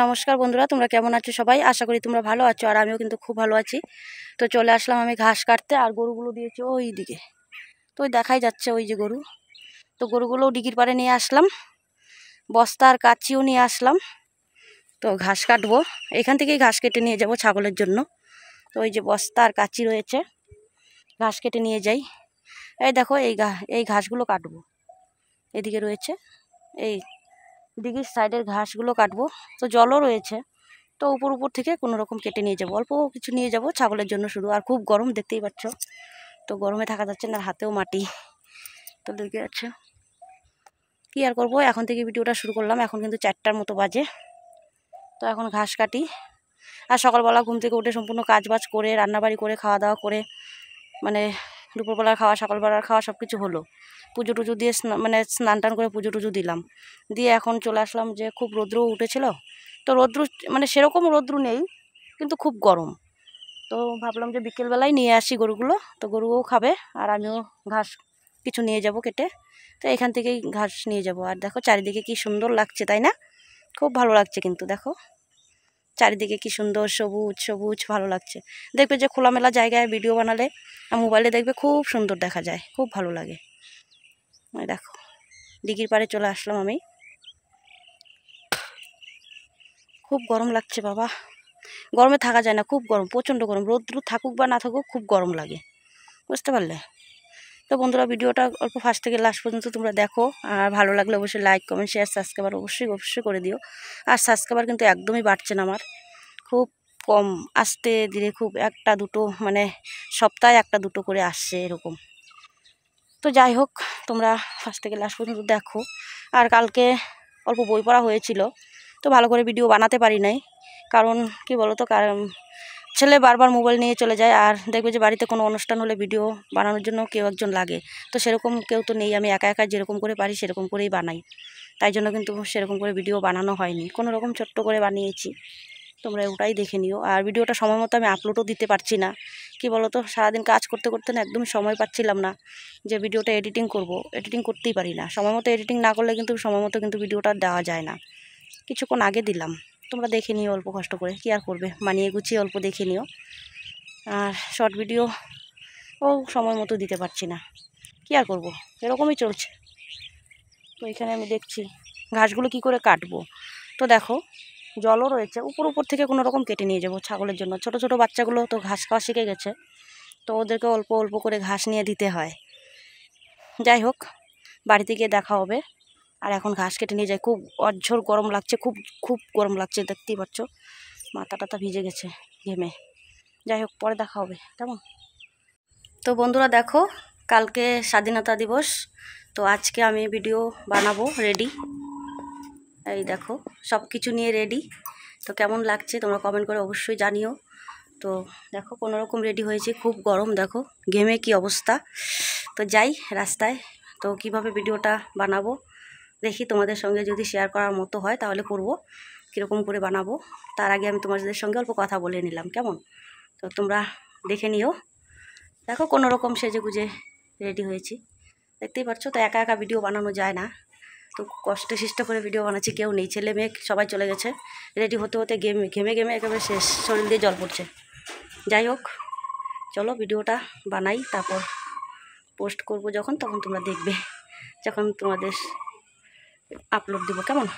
নমস্কার বন্ধুরা, তোমরা কেমন আছো সবাই? আশা করি তোমরা ভালো আছো, আর আমিও কিন্তু খুব ভালো আছি। তো চলে আসলাম আমি ঘাস কাটতে, আর গরুগুলো দিয়েছি ওই দিকে। তো ওই দেখাই যাচ্ছে ওই যে গরু। তো গরুগুলোও ডিগির পাড়ে নিয়ে আসলাম, বস্তা আর কাচিও নিয়ে আসলাম। তো ঘাস কাটবো, এখান থেকেই ঘাস কেটে নিয়ে যাব ছাগলের জন্য। তো ওই যে বস্তা আর কাচি রয়েছে, ঘাস কেটে নিয়ে যাই। এই দেখো এই ঘাসগুলো কাটবো, এদিকে রয়েছে এই দিঘির সাইডের ঘাসগুলো কাটবো। তো জলও রয়েছে, তো উপর থেকে কোনো রকম কেটে নিয়ে যাবো, অল্প কিছু নিয়ে যাব ছাগলের জন্য শুধু। আর খুব গরম, দেখতেই পাচ্ছ। তো গরমে থাকা যাচ্ছে না, আর হাতেও মাটি তো লেগে আছে। কি আর করবো, এখন থেকে ভিডিওটা শুরু করলাম। এখন কিন্তু 4টার মতো বাজে। তো এখন ঘাস কাটি। আর সকালবেলা ঘুম থেকে উঠে সম্পূর্ণ কাজবাজ করে, রান্নাবাড়ি করে, খাওয়া দাওয়া করে, মানে দুপুরবেলার খাওয়া, সকালবেলার খাওয়া সব কিছু হলো। পুজো টুজো দিয়ে স্নান টান করে পুজো টুজো দিলাম। দিয়ে এখন চলে আসলাম, যে খুব রৌদ্র উঠেছিল। তো রৌদ্র সেরকম রৌদ্র নেই, কিন্তু খুব গরম। তো ভাবলাম যে বিকেলবেলায় নিয়ে আসি গরুগুলো, তো গরুও খাবে আর আমিও ঘাস কিছু নিয়ে যাব কেটে। তো এখান থেকেই ঘাস নিয়ে যাব। আর দেখো চারিদিকে কি সুন্দর লাগছে, তাই না? খুব ভালো লাগছে কিন্তু, দেখো চারিদিকে কি সুন্দর সবুজ সবুজ, ভালো লাগছে। দেখবে যে খোলামেলা জায়গায় ভিডিও বানালে আর মোবাইলে দেখবে খুব সুন্দর দেখা যায়, খুব ভালো লাগে। দেখো দিঘির পাড়ে চলে আসলাম আমি। খুব গরম লাগছে বাবা, গরমে থাকা যায় না, খুব গরম, প্রচণ্ড গরম। রোদ্রু থাকুক বা না থাকুক, খুব গরম লাগে, বুঝতে পারলে? তো বন্ধুরা, ভিডিওটা অল্প ফার্স্ট থেকে লাস্ট পর্যন্ত তোমরা দেখো। আর ভালো লাগলে অবশ্যই লাইক, কমেন্ট, শেয়ার, সাবস্ক্রাইবার অবশ্যই করে দিও। আর সাবস্ক্রাইবার কিন্তু একদমই বাড়ছে না আমার, খুব কম, আস্তে ধীরে, খুব একটা দুটো, সপ্তাহে একটা দুটো করে আসছে এরকম। তো যাই হোক, তোমরা ফার্স্ট থেকে লাস্ট পর্যন্ত দেখো। আর কালকে অল্প বই পড়া হয়েছিল, তো ভালো করে ভিডিও বানাতে পারি নাই। কারণ কি বলো তো, ছেলে বারবার মোবাইল নিয়ে চলে যায়। আর দেখবে যে বাড়িতে কোনো অনুষ্ঠান হলে ভিডিও বানানোর জন্য কেউ একজন লাগে, তো সেরকম কেউ তো নেই। আমি একা একা যেরকম করে পারি সেরকম করেই বানাই, তাই জন্য কিন্তু সেরকম করে ভিডিও বানানো হয়নি, কোনো রকম ছোট্ট করে বানিয়েছি। তোমরা ওটাই দেখে নিও। আর ভিডিওটা সময় মতো আমি আপলোডও দিতে পারছি না, কি বলো তো, সারাদিন কাজ করতে করতে না একদম সময় পাচ্ছিলাম না যে ভিডিওটা এডিটিং করব। এডিটিং করতেই পারি না, সময় মতো এডিটিং না করলে কিন্তু সময় মতো কিন্তু ভিডিওটা দেওয়া যায় না। কিছুক্ষণ আগে দিলাম, তোমরা দেখে নিও অল্প কষ্ট করে, কি আর করবে, মানিয়ে গুছিয়ে অল্প দেখে নিও। আর শর্ট ভিডিও সময় মতো দিতে পারছি না, কি আর করব, এরকমই চলছে। তো এখানে আমি দেখছি ঘাসগুলো কি করে কাটবো। তো দেখো জলও রয়েছে, উপর থেকে কোনো রকম কেটে নিয়ে যাব ছাগলের জন্য। ছোট ছোট বাচ্চাগুলো তো ঘাস খাওয়া শিখে গেছে, তো ওদেরকে অল্প অল্প করে ঘাস নিয়ে দিতে হয়। যাই হোক, বাড়িতে গিয়ে দেখা হবে। আর এখন ঘাস কেটে নিয়ে যাই। খুব অঝোর গরম লাগছে, খুব খুব গরম লাগছে, দেখতেই পাচ্ছ, মাথা টাথা ভিজে গেছে ঘেমে। যাই হোক, পরে দেখা হবে, কেমন? তো বন্ধুরা দেখো, কালকে স্বাধীনতা দিবস, তো আজকে আমি ভিডিও বানাবো রেডি। এই দেখো সব কিছু নিয়ে রেডি। তো কেমন লাগছে তোমরা কমেন্ট করে অবশ্যই জানিও। তো দেখো কোনো রকম রেডি হয়েছে, খুব গরম, দেখো ঘেমে কি অবস্থা। তো যাই রাস্তায়, তো কিভাবে ভিডিওটা বানাবো দেখি, তোমাদের সঙ্গে যদি শেয়ার করার মতো হয় তাহলে করব, কীরকম করে বানাবো। তার আগে আমি তোমাদের সঙ্গে অল্প কথা বলে নিলাম, কেমন? তো তোমরা দেখে নিও। দেখো কোনো রকম সেজে গুজে রেডি হয়েছি, দেখতেই পাচ্ছ। তো একা একা ভিডিও বানানো যায় না, তো কষ্টে সৃষ্ট করে ভিডিও বানাচ্ছি, কেউ নেই, ছেলে মেয়ে সবাই চলে গেছে। রেডি হতে হতে ঘেমে ঘেমে একেবারে শেষ, শরীর দিয়ে জল পড়ছে। যাই হোক, চলো ভিডিওটা বানাই, তারপর পোস্ট করব যখন, তখন তোমরা দেখবে, যখন তোমাদের আপলোড দিব, কেমন?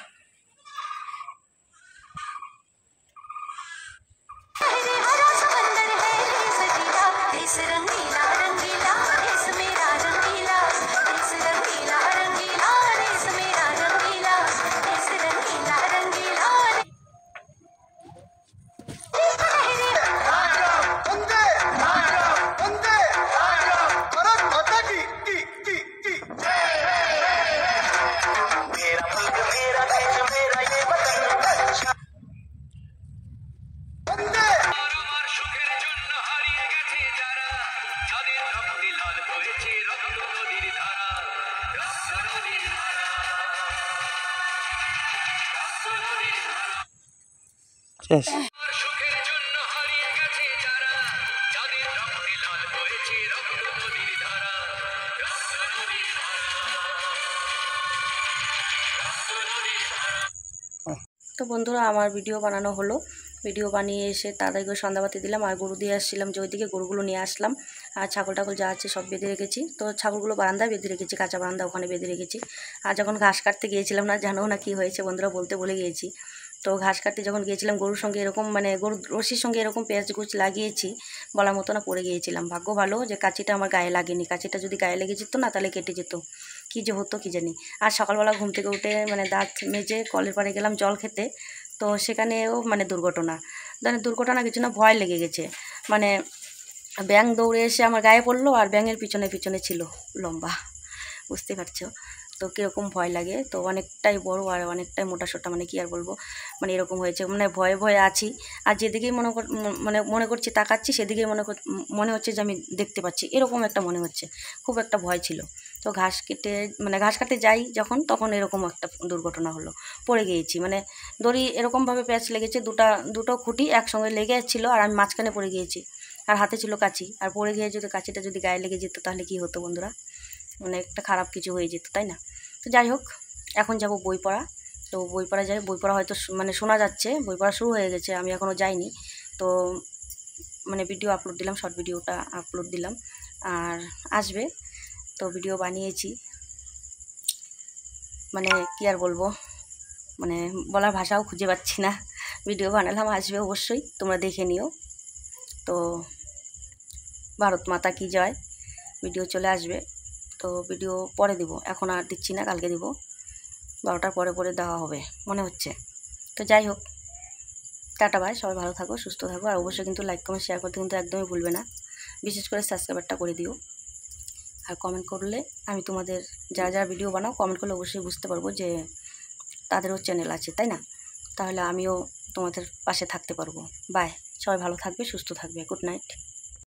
Yes. তো বন্ধুরা আমার ভিডিও বানানো হলো, ভিডিও বানিয়ে এসে তাড়াতাড়ি করে সন্ধ্যাবাতি দিলাম আর গরু দিয়ে আসছিলাম যে ওইদিকে গরুগুলো নিয়ে আসলাম। আর ছাগল টাগল যা আছে সব বেঁধে রেখেছি, তো ছাগলগুলো বারান্দায় বেঁধে রেখেছি, কাঁচা বারান্দা ওখানে বেঁধে রেখেছি। আর যখন ঘাস কাটতে গিয়েছিলাম না, জানো না কি হয়েছে বন্ধুরা, বলতে ভুলে গিয়েছি। তো ঘাস কাটতে যখন গিয়েছিলাম গরুর সঙ্গে এরকম মানে গরুর রশির সঙ্গে এরকম পেঁয়াজ গুছ লাগিয়েছি, বলার মতো না পড়ে গিয়েছিলাম। ভাগ্য ভালো যে কাঁচিটা আমার গায়ে লাগেনি, কাঁচিটা যদি গায়ে লেগে যেত না তাহলে কেটে যেত, কী যে হতো কী জানি। আর সকালবেলা ঘুম থেকে উঠে মানে দাঁত মেজে কলের পাড়ে গেলাম জল খেতে, তো সেখানেও মানে দুর্ঘটনা কিছু না, ভয় লেগে গেছে। মানে ব্যাঙ দৌড়ে এসে আমার গায়ে পড়লো আর ব্যাঙের পিছনে পিছনে ছিল লম্বা, বুঝতে পারছো তো কীরকম ভয় লাগে। তো অনেকটাই বড় আর অনেকটাই মোটাসোটা, মানে কি আর বলবো, মানে এরকম হয়েছে। মানে ভয়ে ভয়ে আছি, আর যেদিকেই মনে করছি তাকাচ্ছি সেদিকেই মনে হচ্ছে যে আমি দেখতে পাচ্ছি, এরকম একটা মনে হচ্ছে। খুব একটা ভয় ছিল। তো ঘাস কাটতে যাই যখন, তখন এরকম একটা দুর্ঘটনা হলো, পড়ে গিয়েছি। মানে দড়ি এরকমভাবে প্যাঁচ লেগেছে, দুটো খুঁটি একসঙ্গে লেগে যাচ্ছিলো আর আমি মাঝখানে পড়ে গিয়েছি। আর হাতে ছিল কাঁচি, আর পড়ে গিয়ে যদি কাঁচিটা যদি গায়ে লেগে যেত তাহলে কি হতো বন্ধুরা, মানে একটা খারাপ কিছু হয়ে যেত, তাই না? তো যাই হোক, এখন যাব বই পড়া। তো বই পড়া যাই, বই পড়া হয়তো মানে শোনা যাচ্ছে, বই পড়া শুরু হয়ে গেছে, আমি এখনও যাইনি। তো মানে ভিডিও আপলোড দিলাম, শর্ট ভিডিওটা আপলোড দিলাম, আর আসবে। তো ভিডিও বানিয়েছি, মানে কি আর বলবো, মানে বলার ভাষাও খুঁজে পাচ্ছি না। ভিডিও বানালাম, আসবে অবশ্যই, তোমরা দেখে নিও। তো ভারত মাতা কি জয়, ভিডিও চলে আসবে। তো ভিডিও পরে দিব, এখন আর দিচ্ছি না, কালকে দিব, 12টার পরে পরে দেওয়া হবে মনে হচ্ছে। তো যাই হোক, টাটা বাই, সবাই ভালো থাকো, সুস্থ থাকো, আর অবশ্যই কিন্তু লাইক কমেন্ট শেয়ার করতে কিন্তু একদমই ভুলবে না। বিশেষ করে সাবস্ক্রাইবারটা করে দিও। আর কমেন্ট করলে আমি তোমাদের যারা যারা ভিডিও বানাও কমেন্ট করলে অবশ্যই বুঝতে পারবো যে তাদেরও চ্যানেল আছে, তাই না? তাহলে আমিও তোমাদের পাশে থাকতে পারবো। বাই, সবাই ভালো থাকবে, সুস্থ থাকবে, গুড নাইট।